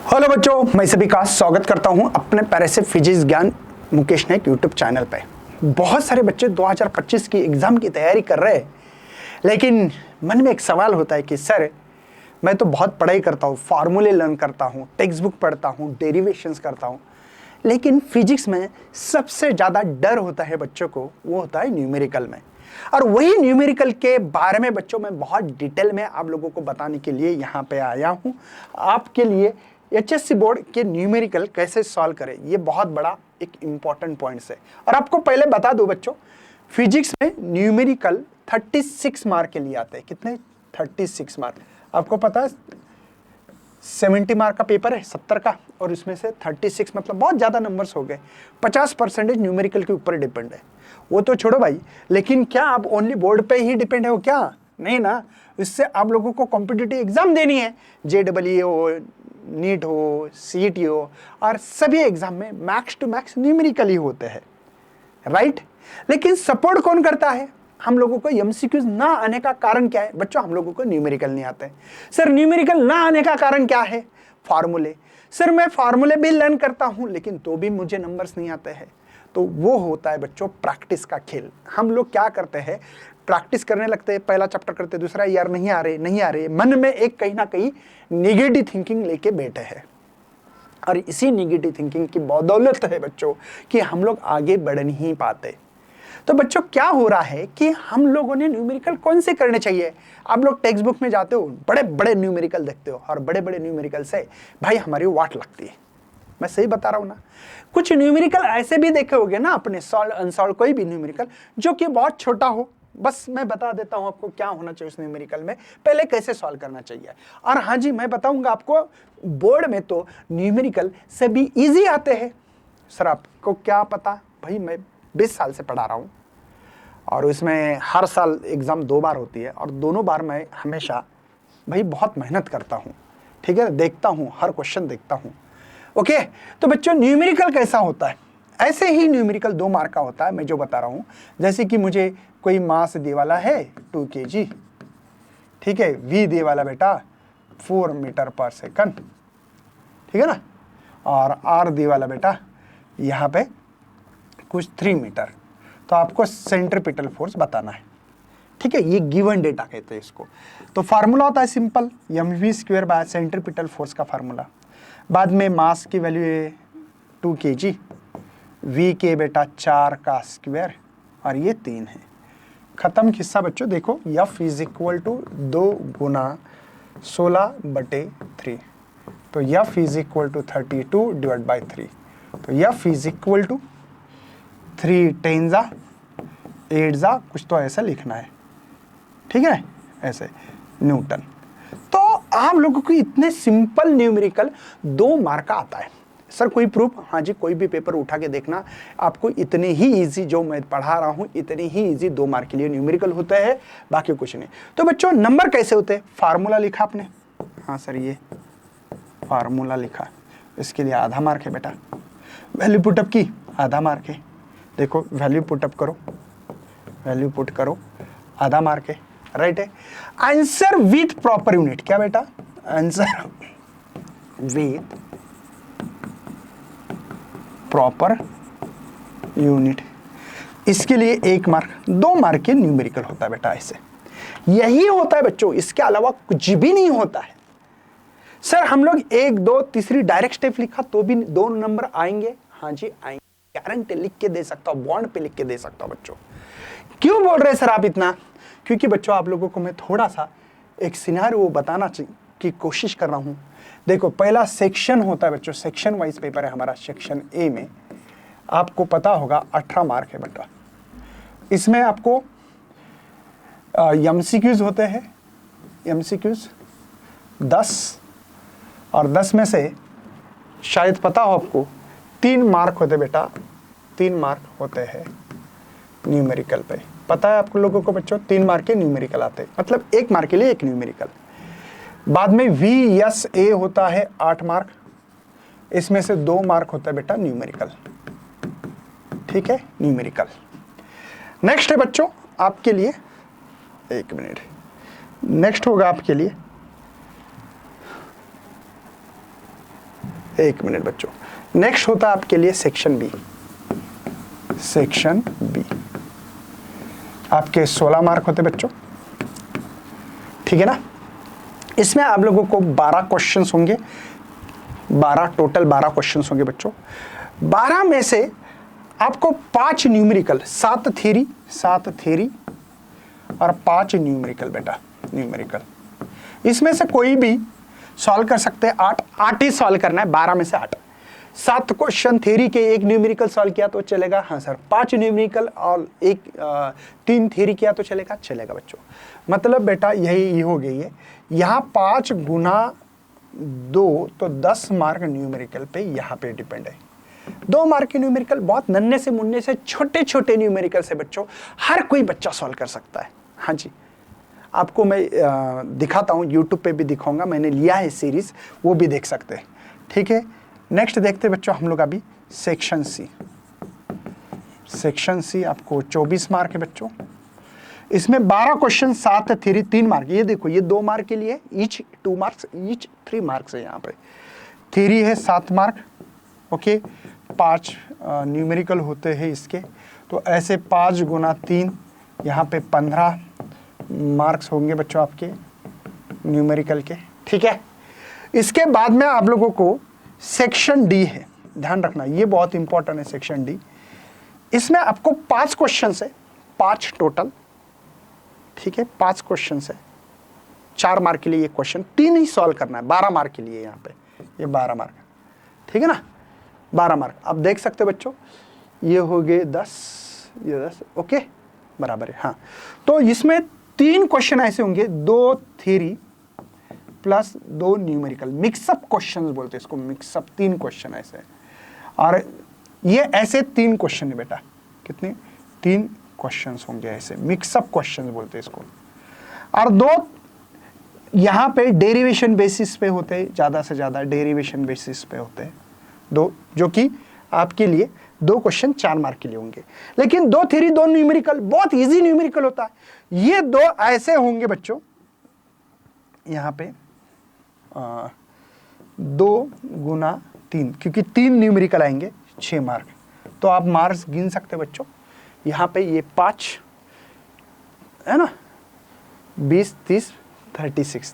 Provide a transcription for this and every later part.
Hello बच्चों, मैं सभी का स्वागत करता हूं अपने प्यारे से फिजिक्स ज्ञान मुकेश नायक यूट्यूब चैनल पे। बहुत सारे बच्चे 2025 की एग्जाम की तैयारी कर रहे हैं, लेकिन मन में एक सवाल होता है कि सर मैं तो बहुत पढ़ाई करता हूं, फार्मूले लर्न करता हूं, टेक्स्ट बुक पढ़ता हूं, डेरिवेशंस करता हूं, लेकिन फिजिक्स में सबसे ज़्यादा डर होता है बच्चों को, वो होता है न्यूमेरिकल में। और वही न्यूमेरिकल के बारे में बच्चों में बहुत डिटेल में आप लोगों को बताने के लिए यहाँ पे आया हूँ। आपके लिए एचएससी बोर्ड के न्यूमेरिकल कैसे सॉल्व करें, ये बहुत बड़ा एक इम्पॉर्टेंट पॉइंट्स है। और आपको पहले बता दूं बच्चों, फिजिक्स में न्यूमेरिकल 36 मार्क के लिए आते हैं। कितने? 36 मार्क। आपको पता है 70 मार्क का पेपर है 70 का, और इसमें से 36 मतलब बहुत ज़्यादा नंबर्स हो गए। 50% न्यूमेरिकल के ऊपर डिपेंड है। वो तो छोड़ो भाई, लेकिन क्या आप ओनली बोर्ड पे ही डिपेंड हो क्या? नहीं ना, इससे आप लोगों को कॉम्पिटिटिव एग्जाम देनी है, JEE हो, नीट हो, CET हो, और सभी एग्जाम में मैक्स टू मैक्स न्यूमेरिकल ही होते हैं, राइट? लेकिन सपोर्ट कौन करता है? हम लोगों को MCQs ना आने का कारण क्या है? बच्चों, हम लोगों को न्यूमेरिकल नहीं आते हैं। सर न्यूमेरिकल ना आने का कारण क्या है? फार्मूले। सर मैं फार्मूले भी लर्न करता हूं, लेकिन तो भी मुझे नंबर्स नहीं आते हैं। तो वो होता है बच्चों प्रैक्टिस का खेल। हम लोग क्या करते हैं, प्रैक्टिस करने लगते हैं, पहला चैप्टर करते, दूसरा यार नहीं आ रहे, मन में एक कहीं ना कहीं नेगेटिव थिंकिंग लेके बैठे हैं। और इसी नेगेटिव थिंकिंग की बदौलत है बच्चों कि हम लोग आगे बढ़ नहीं पाते। तो बच्चों क्या हो रहा है कि हम लोगों ने न्यूमेरिकल कौन से करने चाहिए? आप लोग टेक्स्ट बुक में जाते हो, बड़े बड़े न्यूमेरिकल देखते हो, और बड़े बड़े न्यूमेरिकल से भाई हमारी वाट लगती है। मैं सही बता रहा हूं ना? कुछ न्यूमेरिकल ऐसे भी देखे होंगे ना अपने, सॉल्व अनसॉल्व कोई भी न्यूमेरिकल जो कि बहुत छोटा हो। बस मैं बता देता हूं आपको क्या होना चाहिए उस न्यूमेरिकल में, पहले कैसे सॉल्व करना चाहिए। और हाँ जी, मैं बताऊंगा आपको, बोर्ड में तो न्यूमेरिकल सभी इजी आते हैं। सर आपको क्या पता भाई, मैं 20 साल से पढ़ा रहा हूं, और इसमें हर साल एग्जाम 2 बार होती है, और दोनों बार मैं हमेशा भाई बहुत मेहनत करता हूं, ठीक है, देखता हूं, हर क्वेश्चन देखता हूं। ओके, तो बच्चों न्यूमेरिकल कैसा होता है? ऐसे ही न्यूमेरिकल 2 मार्क का होता है, मैं जो बता रहा हूं। जैसे कि मुझे कोई मास दे वाला है 2 kg, ठीक है, V दे वाला बेटा 4 मीटर पर सेकंड, ठीक है ना, और R दे वाला बेटा यहाँ पे कुछ 3 मीटर। तो आपको सेंट्रीपिटल फोर्स बताना है, ठीक है, ये गिवन डेटा कहते हैं इसको। तो फार्मूला होता है simple, mv² by centripetal force का फार्मूला। बाद में मास की वैल्यू है 2 kg, V के बेटा 4 का स्क्वायर, और ये 3 है। खत्म किस्सा बच्चों। देखो F इज इक्वल टू 2 गुना 16/3, तो F is equal to 32 divide by 3। तो F इज इक्वल टू 3 10 जा 8 जा, कुछ तो ऐसा लिखना है, ठीक है, ऐसे न्यूटन। तो आप लोगों को इतने सिंपल न्यूमेरिकल 2 मार्क का आता है। सर कोई प्रूफ? हाँ जी, कोई भी पेपर उठा के देखना, आपको इतने ही इजी जो मैं पढ़ा रहा हूँ, इतने ही इजी 2 मार्क के लिए न्यूमेरिकल होते हैं, बाकी कुछ नहीं। तो बच्चों नंबर कैसे होते हैं? फार्मूला लिखा आपने? हाँ सर, ये फार्मूला लिखा, इसके लिए आधा मार्क है बेटा। वैल्यू पुटअप की, आधा मार्क है। देखो वैल्यू पुटअप करो, वैल्यू पुट करो, आधा मार्क है, राइट है। आंसर विथ प्रॉपर यूनिट, क्या बेटा? आंसर विथ प्रॉपर यूनिट, इसके लिए 1 मार्क। 2 मार्क के न्यूमेरिकल होता है बेटा, ऐसे यही होता है बच्चों, इसके अलावा कुछ भी नहीं होता है। सर हम लोग 1 2 तीसरी डायरेक्ट स्टेप लिखा तो भी 2 नंबर आएंगे? हाँ जी आएंगे, गारंटी लिख के दे सकता हूं, बॉन्ड पे लिख के दे सकता हूं बच्चों। क्यों बोल रहे सर आप इतना? क्योंकि बच्चों आप लोगों को मैं थोड़ा सा एक सिनेरियो बताना की कोशिश कर रहा हूं। देखो पहला सेक्शन होता है बच्चों, सेक्शन वाइज पेपर है हमारा। सेक्शन ए में आपको पता होगा 18 मार्क है बेटा। इसमें आपको MCQs होते हैं, MCQs 10, और 10 में से शायद पता हो आपको 3 मार्क होते बेटा, 3 मार्क होते हैं न्यूमेरिकल पे। पता है आपको लोगों को बच्चों 3 मार्क के न्यूमेरिकल आते हैं, मतलब 1 मार्क के लिए 1 न्यूमेरिकल। बाद में VSA होता है 8 मार्क, इसमें से 2 मार्क होता है बेटा न्यूमेरिकल, ठीक है, न्यूमेरिकल। नेक्स्ट है बच्चों आपके लिए, 1 मिनट, नेक्स्ट होगा आपके लिए एक मिनट बच्चों। नेक्स्ट होता है आपके लिए सेक्शन बी। सेक्शन बी आपके 16 मार्क होते बच्चों, ठीक है ना। इसमें आप लोगों को 12 क्वेश्चंस होंगे, 12 टोटल 12 क्वेश्चंस होंगे बच्चों। 12 में से आपको 5 न्यूमेरिकल, 7 थ्योरी और 5 न्यूमेरिकल बेटा, न्यूमेरिकल। इसमें से कोई भी सॉल्व कर सकते हैं। 8 ही सॉल्व करना है, 12 में से 8। 7 क्वेश्चन थ्योरी के, 1 न्यूमेरिकल सॉल्व किया तो चलेगा, हाँ सर। 5 न्यूमेरिकल और 3 थ्योरी किया तो चलेगा बच्चों। मतलब बेटा यही हो गई है। यहाँ 5 गुना 2 तो 10 मार्क न्यूमेरिकल पे यहाँ पे डिपेंड है। 2 मार्क के न्यूमेरिकल बहुत नन्हे से मुन्ने से छोटे छोटे न्यूमेरिकल से बच्चों हर कोई बच्चा सॉल्व कर सकता है। हाँ जी, आपको मैं दिखाता हूँ, यूट्यूब पे भी दिखाऊंगा, मैंने लिया है सीरीज, वो भी देख सकते हैं, ठीक है। नेक्स्ट देखते बच्चों हम लोग अभी सेक्शन सी। सेक्शन सी आपको 24 मार्क है बच्चों। इसमें 12 क्वेश्चन, 7 थ्योरी, 3 मार्क। ये देखो ये 2 मार्क के लिए, ईच 2 मार्क्स, ईच 3 मार्क्स है। यहाँ पे थ्योरी है 7 मार्क, ओके। 5 न्यूमेरिकल होते हैं इसके, तो ऐसे 5 गुना 3 यहाँ पे 15 मार्क्स होंगे बच्चों आपके न्यूमेरिकल के, ठीक है। इसके बाद में आप लोगों को सेक्शन डी है, ध्यान रखना ये बहुत इंपॉर्टेंट है सेक्शन डी। इसमें आपको 5 क्वेश्चन है, 5 टोटल, ठीक है। 5 क्वेश्चन है, 4 मार्क के लिए ये क्वेश्चन, 3 ही सॉल्व करना है, 12 मार्क के लिए। यहाँ पे ये 12 मार्क, ठीक है ना, 12 मार्क। आप देख सकते हो बच्चों, ये हो गए 10, ये 10, ओके, बराबर है, हाँ। तो इसमें 3 क्वेश्चन ऐसे होंगे, 2 theory plus 2 numerical, mixup question बोलते हैं इसको, मिक्सअप। 3 क्वेश्चन ऐसे, और ये ऐसे 3 क्वेश्चन है बेटा, कितने, 3 क्वेश्चंस होंगे ऐसे, मिक्सअप क्वेश्चंस बोलते हैं इसको। और 2 यहाँ पे डेरिवेशन बेसिस पे होते हैं, ज़्यादा से ज़्यादा डेरिवेशन बेसिस पे होते हैं 2, जो कि आपके लिए 2 क्वेश्चन 4 मार्क के लिए होंगे। लेकिन 2 थ्योरी 2 न्यूमेरिकल बहुत इजी न्यूमेरिकल होता है। ये 2 ऐसे होंगे बच्चों, यहाँ पे 2 गुना 3, क्योंकि 3 न्यूमेरिकल आएंगे, 6 मार्क। तो आप मार्क्स गिन सकते हैं बच्चों। यहाँ पे ये 5 है ना, 20, 30,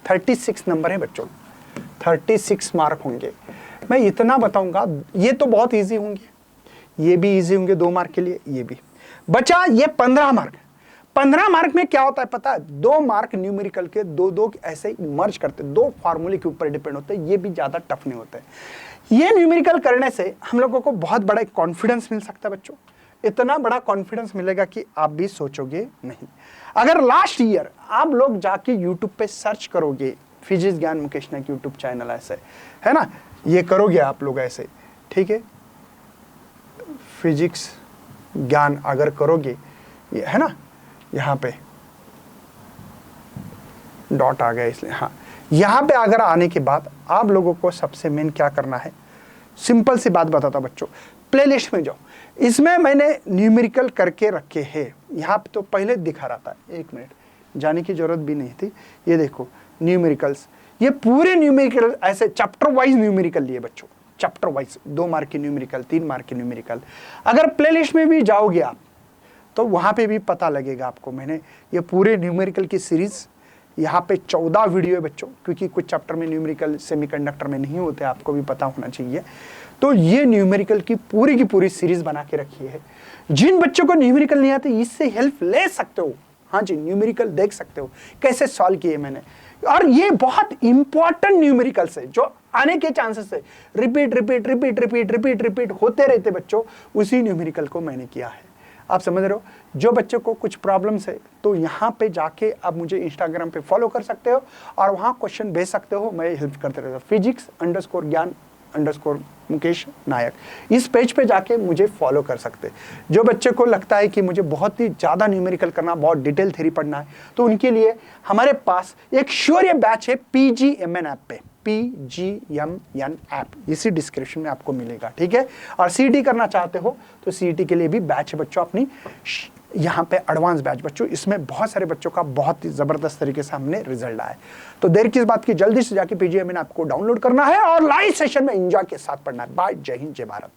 36 नंबर है बच्चों, 36 मार्क होंगे। मैं इतना बताऊंगा, ये तो बहुत इजी होंगे, ये भी इजी होंगे 2 मार्क के लिए, ये भी बचा ये 15 मार्क। 15 मार्क में क्या होता है पता है, 2 मार्क न्यूमेरिकल के 2 ऐसे ही मर्ज करते, 2 फार्मूले के ऊपर डिपेंड होते हैं। ये भी ज्यादा टफ नहीं होते। ये न्यूमेरिकल करने से हम लोगों को बहुत बड़ा कॉन्फिडेंस मिल सकता है बच्चों। इतना बड़ा कॉन्फिडेंस मिलेगा कि आप भी सोचोगे नहीं। अगर लास्ट ईयर आप लोग जाके यूट्यूब पे सर्च करोगे, फिजिक्स ज्ञान मुकेश नायक यूट्यूब चैनल ऐसे है ना, ये करोगे आप लोग ऐसे, ठीक है, फिजिक्स ज्ञान अगर करोगे, ये है ना, यहाँ पे डॉट आ गया इसलिए, हाँ। यहाँ पे अगर आने के बाद आप लोगों को सबसे मेन क्या करना है, सिंपल सी बात बताता बच्चों, प्लेलिस्ट में जाओ। इसमें मैंने न्यूमेरिकल करके रखे हैं, यहाँ पे तो पहले दिखा रहा था, 1 मिनट जाने की जरूरत भी नहीं थी। ये देखो न्यूमेरिकल्स, ये पूरे न्यूमेरिकल ऐसे चैप्टर वाइज न्यूमेरिकल लिए बच्चों, चैप्टर वाइज 2 मार्क की न्यूमेरिकल, 3 मार्क की न्यूमेरिकल। अगर प्लेलिस्ट में भी जाओगे आप तो वहाँ पे भी पता लगेगा आपको। मैंने ये पूरे न्यूमेरिकल की सीरीज, यहाँ पे 14 वीडियो है बच्चों, क्योंकि कुछ चैप्टर में न्यूमेरिकल सेमीकंडक्टर में नहीं होते, आपको भी पता होना चाहिए। तो ये न्यूमेरिकल की पूरी सीरीज बना के रखी है। जिन बच्चों को न्यूमेरिकल नहीं आते, इससे हेल्प ले सकते हो। हाँ जी, न्यूमेरिकल देख सकते हो कैसे सॉल्व किए मैंने। और ये बहुत इंपॉर्टेंट न्यूमेरिकल्स है जो आने के चांसेस है, रिपीट होते रहते बच्चों। उसी न्यूमेरिकल को मैंने किया है, आप समझ रहे हो। जो बच्चों को कुछ प्रॉब्लम्स है तो यहाँ पे जाके आप मुझे इंस्टाग्राम पे फॉलो कर सकते हो और वहाँ क्वेश्चन भेज सकते हो, मैं हेल्प करते रहता हूँ। physics_ज्ञान_मुकेश नायक, इस पेज पे जाके मुझे फॉलो कर सकते। जो बच्चे को लगता है कि मुझे बहुत ही ज़्यादा न्यूमेरिकल करना, बहुत डिटेल थ्योरी पढ़ना है, तो उनके लिए हमारे पास एक शौर्य बैच है PGMN ऐप पे। PGMN ऐप, इसी डिस्क्रिप्शन में आपको मिलेगा, ठीक है। और CET करना चाहते हो तो CET के लिए भी बैच है बच्चों, अपनी यहाँ पे एडवांस बैच बच्चों, इसमें बहुत सारे बच्चों का बहुत ही जबरदस्त तरीके से हमने रिजल्ट आया। तो देर किस बात की, जल्दी से जाके PGMN आपको डाउनलोड करना है और लाइव सेशन में एंजॉय के साथ पढ़ना है। बाय, जय हिंद, जय भारत।